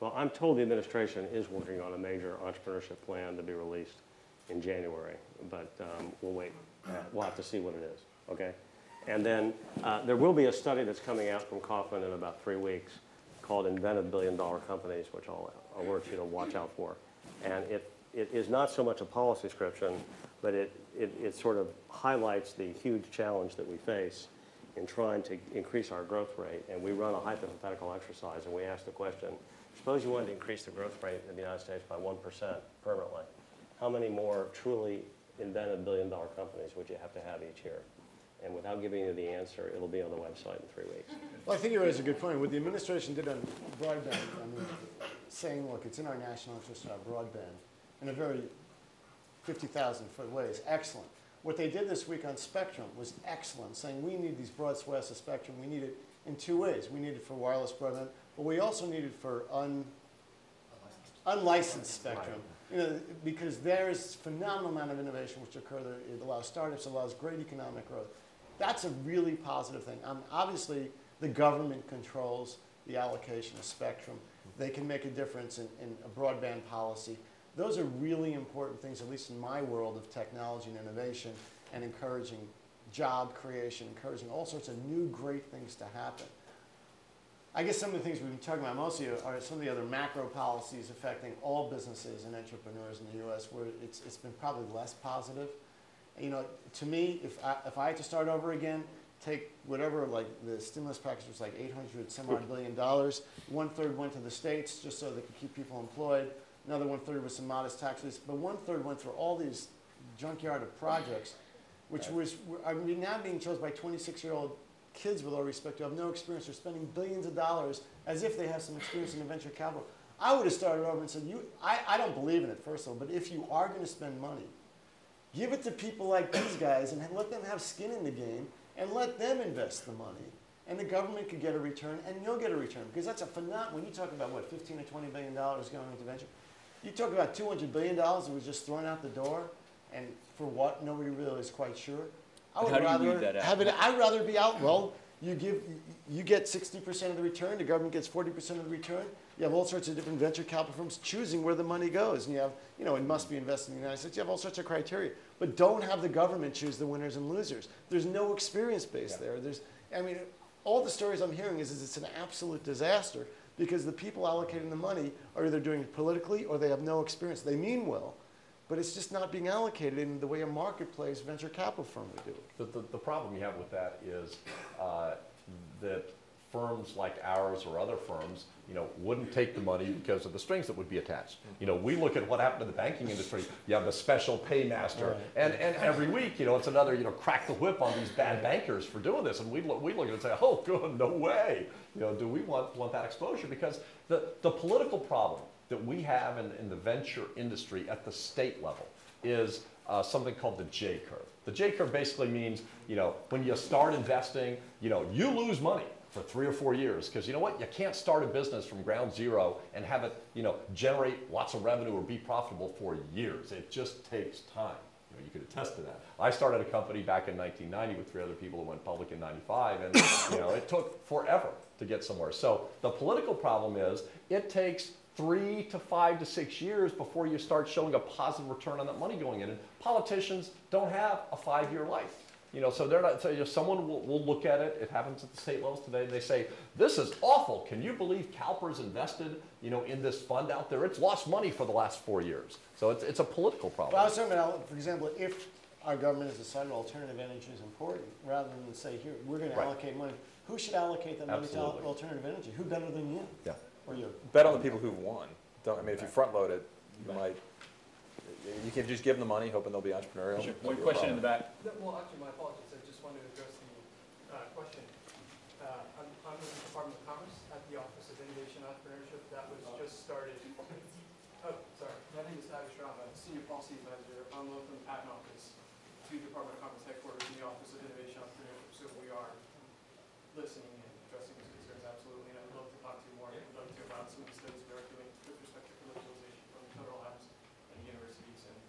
Well, I'm told the administration is working on a major entrepreneurship plan to be released in January, but we'll wait. We'll have to see what it is, okay? And then there will be a study that's coming out from Kauffman in about 3 weeks called Inventive Billion-Dollar Companies, which I'll alert you to watch out for. And it is not so much a policy description, but it sort of highlights the huge challenge that we face in trying to increase our growth rate. And we run a hypothetical exercise, and we ask the question, suppose you wanted to increase the growth rate in the United States by 1% permanently. How many more truly inventive billion-dollar companies would you have to have each year? And without giving you the answer, it'll be on the website in 3 weeks. Well, I think you raise a good point. What the administration did on broadband, I mean, saying, look, it's in our national interest to have broadband in a very 50,000-foot way is excellent. What they did this week on spectrum was excellent, saying we need these broad swaths of spectrum. We need it in 2 ways. We need it for wireless broadband, but we also need it for unlicensed spectrum. You know, because there is a phenomenal amount of innovation which occur there. It allows startups, it allows great economic growth. That's a really positive thing. Obviously, the government controls the allocation of spectrum. They can make a difference in a broadband policy. Those are really important things, at least in my world of technology and innovation, and encouraging job creation, encouraging all sorts of new great things to happen. I guess some of the things we've been talking about mostly are some of the other macro policies affecting all businesses and entrepreneurs in the U.S. where it's been probably less positive. You know, to me, if I had to start over again, take whatever, like the stimulus package was like $800-some-odd billion. 1/3 went to the states just so they could keep people employed. Another 1/3 was some modest taxes, but 1/3 went through all these junkyard of projects, which are now being chosen by 26-year-old kids, with all respect, who have no experience. They're spending billions of dollars as if they have some experience in the venture capital. I would have started over and said, I don't believe in it, first of all, but if you are going to spend money, give it to people like these guys and let them have skin in the game and let them invest the money. And the government could get a return, and you'll get a return. Because that's a phenomenon. When you talk about, what, $15 or $20 billion going into venture, you talk about $200 billion that was just thrown out the door, and for what, nobody really is quite sure. I would rather have it. I'd rather be out. Well, you get 60% of the return. The government gets 40% of the return. You have all sorts of different venture capital firms choosing where the money goes, and you have, you know, it must be invested in the United States. You have all sorts of criteria, but don't have the government choose the winners and losers. There's no experience base there. I mean, all the stories I'm hearing is it's an absolute disaster because the people allocating the money are either doing it politically or they have no experience. They mean well, but it's just not being allocated in the way a marketplace venture capital firm would do it. The problem you have with that is that firms like ours or other firms, you know, wouldn't take the money because of the strings that would be attached. You know, we look at what happened to the banking industry. You have the special paymaster, and every week, you know, it's another, you know, crack the whip on these bad bankers for doing this. And we look at it and say, oh, good, no way. You know, do we want that exposure? Because the political problem that we have in the venture industry at the state level is something called the J curve. The J curve basically means, you know, when you start investing, you know, you lose money for 3 or 4 years, because you know what, you can't start a business from ground zero and have it, you know, generate lots of revenue or be profitable for years. It just takes time. You know, you could attest to that. I started a company back in 1990 with 3 other people who went public in 95, and you know, it took forever to get somewhere. So the political problem is it takes 3 to 5 to 6 years before you start showing a positive return on that money going in. And politicians don't have a 5-year life. You know, so they're not. So, you know, someone will look at it. It happens at the state levels today. And they say, "This is awful. Can you believe CalPERS invested, you know, in this fund out there? It's lost money for the last 4 years." So it's a political problem. Well, I was talking about, for example, if our government has decided alternative energy is important, rather than say, "Here, we're going to allocate money," who should allocate that money to alternative energy? Who better than you? Yeah. Or you? Bet on the people who've won. I mean, if you front load it, you might. You can just give them the money, hoping they'll be entrepreneurial. Sure. One question in the back. Well, actually, my apologies. I just wanted to address the question. I'm in the Department of Commerce at the Office of Innovation and Entrepreneurship. That was just started. Oh, sorry. My name is Tavi Strava, Senior Policy Advisor on loan from the Patent Office to the Department of Commerce headquarters in the Office of Innovation and Entrepreneurship. So we are listening and addressing these concerns, absolutely. And I'd love to talk to you more. I'd love to about some of the studies we are doing with respect to commercialization from federal labs and universities. And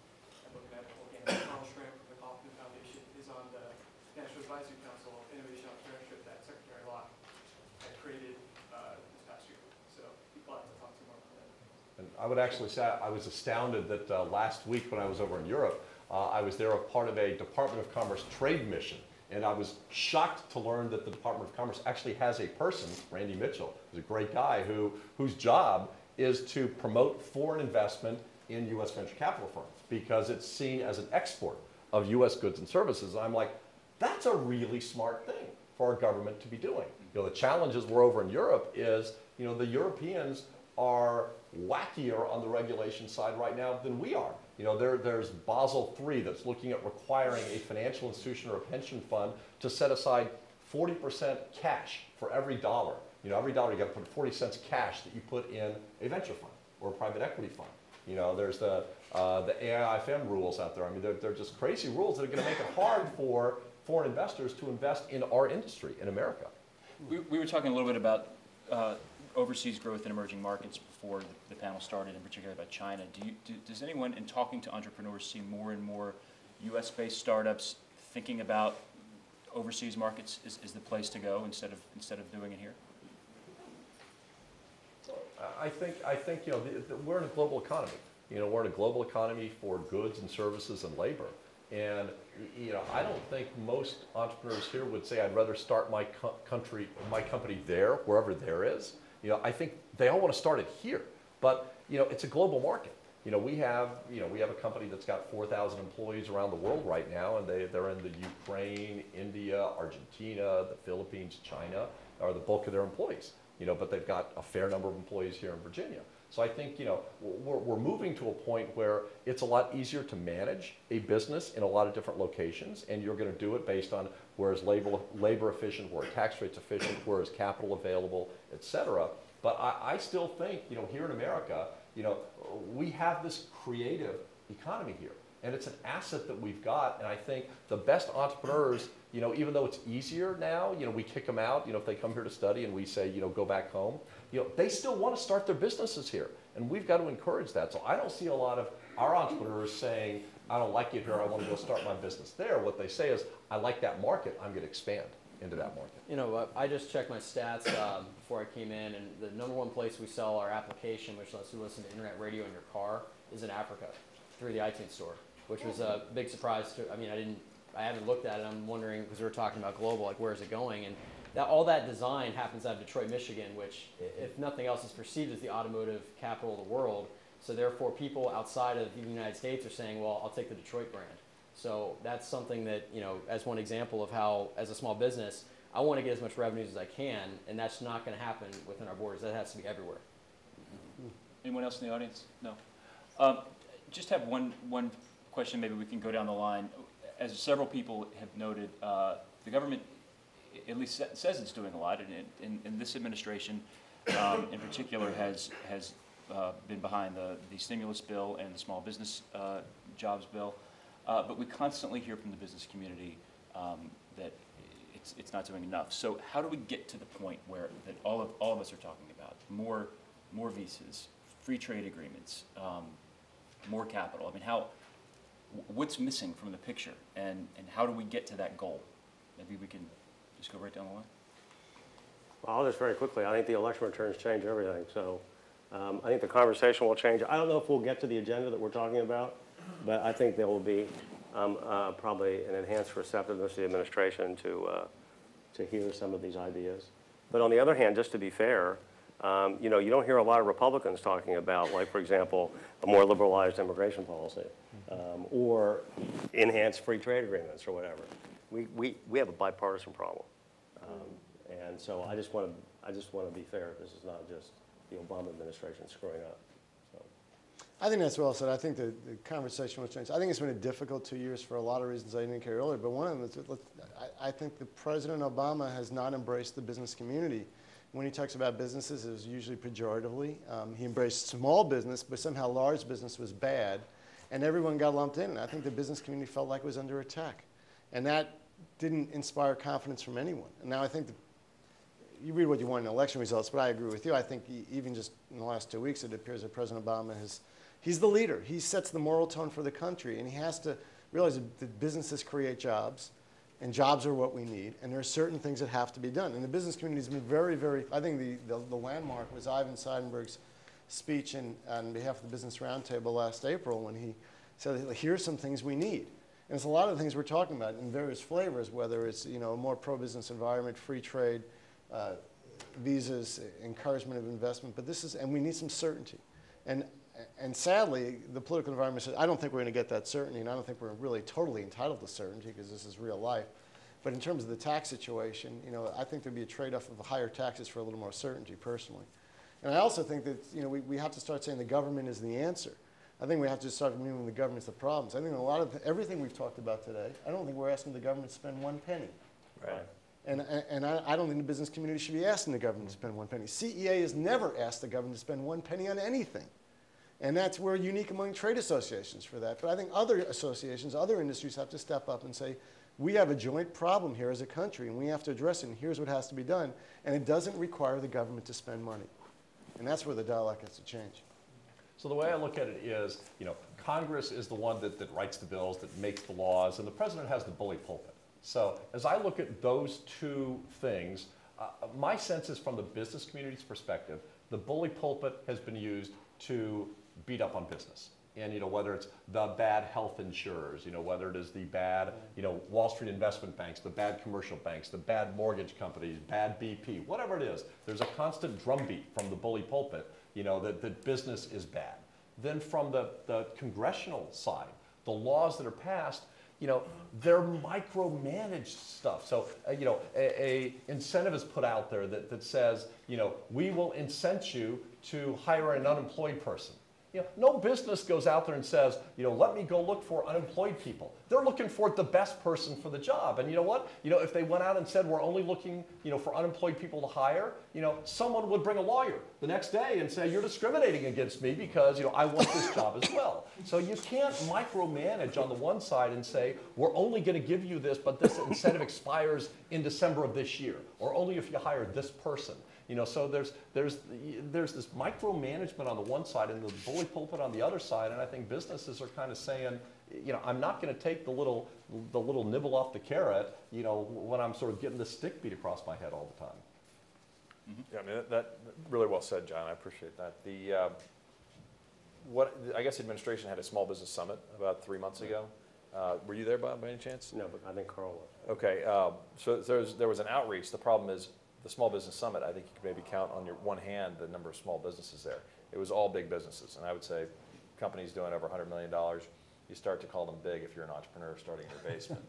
looking at organic. Carl Schramm from the Kauffman Foundation is on the National Advisory Council of Innovation and Entrepreneurship that Secretary Locke had created this past year. So be glad to talk to you more about I would actually say I was astounded that last week when I was over in Europe, I was there a part of a Department of Commerce trade mission. And I was shocked to learn that the Department of Commerce actually has a person, Randy Mitchell, who's a great guy, whose job is to promote foreign investment in U.S. venture capital firms because it's seen as an export of U.S. goods and services. And I'm like, that's a really smart thing for our government to be doing. You know, the challenges we're over in Europe is, you know, the Europeans are wackier on the regulation side right now than we are. You know, there's Basel III that's looking at requiring a financial institution or a pension fund to set aside 40% cash for every dollar. You know, every dollar you got to put 40 cents cash that you put in a venture fund or a private equity fund. You know, there's the AIFM rules out there. I mean, they're just crazy rules that are going to make it hard for foreign investors to invest in our industry in America. We were talking a little bit about overseas growth in emerging markets before the panel started, in particular about China. Does anyone, in talking to entrepreneurs, see more and more U.S.-based startups thinking about overseas markets is the place to go instead of doing it here? I think you know, we're in a global economy. You know, we're in a global economy for goods and services and labor. And you know, I don't think most entrepreneurs here would say, I'd rather start my company there, wherever there is. You know, I think they all want to start it here. But you know, it's a global market. You know, we have a company that's got 4,000 employees around the world right now, and they're in the Ukraine, India, Argentina, the Philippines, China are the bulk of their employees. You know, but they've got a fair number of employees here in Virginia. So I think, you know, we're moving to a point where it's a lot easier to manage a business in a lot of different locations, and you're going to do it based on where is labor efficient, where are tax rates efficient, where is capital available, et cetera. But I still think, you know, here in America, you know, we have this creative economy here, and it's an asset that we've got. And I think the best entrepreneurs, you know, even though it's easier now, you know, we kick them out, you know, if they come here to study and we say, you know, go back home, you know, they still want to start their businesses here. And we've got to encourage that. So I don't see a lot of our entrepreneurs saying, I don't like it here, I want to go start my business there. What they say is, I like that market, I'm going to expand into that market. You know, I just checked my stats before I came in, and the #1 place we sell our application, which lets you listen to internet radio in your car, is in Africa through the iTunes store, which was a big surprise to, I mean, I haven't looked at it. I'm wondering, because we were talking about global, like where is it going? And all that design happens out of Detroit, Michigan, which, if nothing else, is perceived as the automotive capital of the world. So therefore, people outside of the United States are saying, well, I'll take the Detroit brand. So that's something that, you know, as one example of how, as a small business, I want to get as much revenues as I can, and that's not going to happen within our borders. That has to be everywhere. Anyone else in the audience? No. Just have one question. Maybe we can go down the line. As several people have noted, the government at least says it's doing a lot, and this administration in particular has been behind the stimulus bill and the small business jobs bill. But we constantly hear from the business community that it's not doing enough. So how do we get to the point where that all of us are talking about more visas, free trade agreements, more capital? I mean, what's missing from the picture, and how do we get to that goal? Maybe we can just go right down the line. Well, I'll just very quickly, I think the election returns change everything. So I think the conversation will change. I don't know if we'll get to the agenda that we're talking about, but I think there will be probably an enhanced receptiveness of the administration to hear some of these ideas. But on the other hand, just to be fair, you know, you don't hear a lot of Republicans talking about, like, for example, a more liberalized immigration policy or enhanced free trade agreements or whatever. We have a bipartisan problem, and so I just want to be fair. This is not just the Obama administration screwing up. So. I think that's well said. I think the conversation will change. I think it's been a difficult 2 years for a lot of reasons I indicated earlier, but one of them is I think that President Obama has not embraced the business community. When he talks about businesses, it was usually pejoratively. He embraced small business, but somehow large business was bad, and everyone got lumped in. And I think the business community felt like it was under attack, and that didn't inspire confidence from anyone. And now I think you read what you want in election results, but I agree with you. I think even just in the last 2 weeks, it appears that President Obama he's the leader. He sets the moral tone for the country, and he has to realize that businesses create jobs, and jobs are what we need, and there are certain things that have to be done. And the business community has been very, very, I think the landmark was Ivan Seidenberg's speech on behalf of the Business Roundtable last April when he said, here's some things we need. And it's a lot of the things we're talking about in various flavors, whether it's a more pro-business environment, free trade, visas, encouragement of investment, but and we need some certainty. And sadly, the political environment says, I don't think we're going to get that certainty, and I don't think we're really totally entitled to certainty because this is real life. But in terms of the tax situation, I think there'd be a trade-off of higher taxes for a little more certainty, personally. And I also think that we have to start saying the government is the answer. I think we have to start viewing the government's the problems. I think a lot of everything we've talked about today, I don't think we're asking the government to spend one penny. Right. And I don't think the business community should be asking the government to spend one penny. CEA has never asked the government to spend one penny on anything. And we're unique among trade associations for that. But I think other associations, other industries have to step up and say, we have a joint problem here as a country, and we have to address it, and here's what has to be done. And it doesn't require the government to spend money. And that's where the dialogue has to change. So the way I look at it is, Congress is the one that writes the bills, that makes the laws, and the president has the bully pulpit. So as I look at those two things, my sense is from the business community's perspective, the bully pulpit has been used to beat up on business. And whether it's the bad health insurers, whether it is the bad, Wall Street investment banks, the bad commercial banks, the bad mortgage companies, bad BP, whatever it is, there's a constant drumbeat from the bully pulpit, that business is bad. Then from the congressional side, the laws that are passed, they're micromanaged stuff. So, a incentive is put out there that says, we will incent you to hire an unemployed person. No business goes out there and says, let me go look for unemployed people. They're looking for the best person for the job. And you know what? If they went out and said, we're only looking, for unemployed people to hire, someone would bring a lawyer the next day and say, you're discriminating against me because, I want this job as well. So you can't micromanage on the one side and say, we're only going to give you this, but this incentive expires in December of this year, or only if you hire this person. So there's this micromanagement on the one side and the bully pulpit on the other side, and I think businesses are kind of saying, I'm not going to take the little nibble off the carrot, when I'm sort of getting the stick beat across my head all the time. Mm-hmm. Yeah, I mean, that really well said, John. I appreciate that. I guess the administration had a small business summit about 3 months ago. Were you there, Bob, by any chance? No, but I think Carl was. Okay, so there was an outreach. The problem is the small business summit, I think you could maybe count on your one hand the number of small businesses there. It was all big businesses, and I would say companies doing over $100 million, you start to call them big if you're an entrepreneur starting in your basement.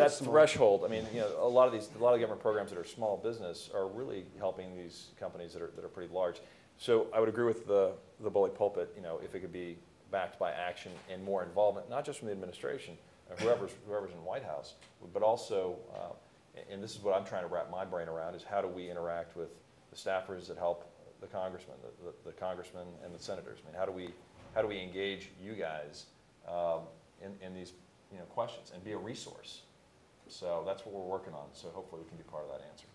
That threshold, I mean, a lot of government programs that are small business are really helping these companies that are pretty large. So I would agree with the bully pulpit, if it could be backed by action and more involvement, not just from the administration, whoever's in White House, but also, and this is what I'm trying to wrap my brain around, is how do we interact with the staffers that help the congressmen, the congressmen and the senators? I mean, how do we engage you guys in these questions and be a resource? So that's what we're working on. So hopefully we can be part of that answer.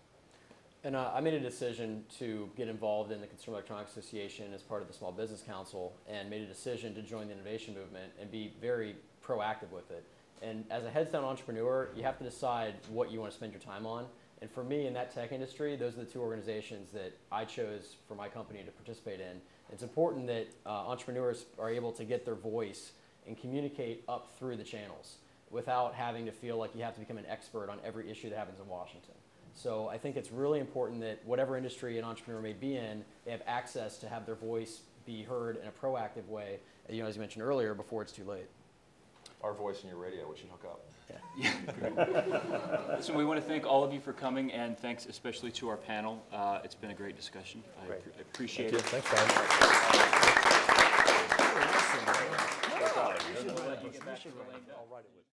And I made a decision to get involved in the Consumer Electronics Association as part of the Small Business Council, and made a decision to join the innovation movement and be very proactive with it. And as a heads-down entrepreneur, you have to decide what you want to spend your time on. And for me, in that tech industry, those are the two organizations that I chose for my company to participate in. It's important that entrepreneurs are able to get their voice and communicate up through the channels without having to feel like you have to become an expert on every issue that happens in Washington. So I think it's really important that whatever industry an entrepreneur may be in, they have access to have their voice be heard in a proactive way, as you mentioned earlier, before it's too late. Our voice in your radio, we should hook up. Yeah. So we want to thank all of you for coming, and thanks especially to our panel. It's been a great discussion. I appreciate it. Thanks, Brian.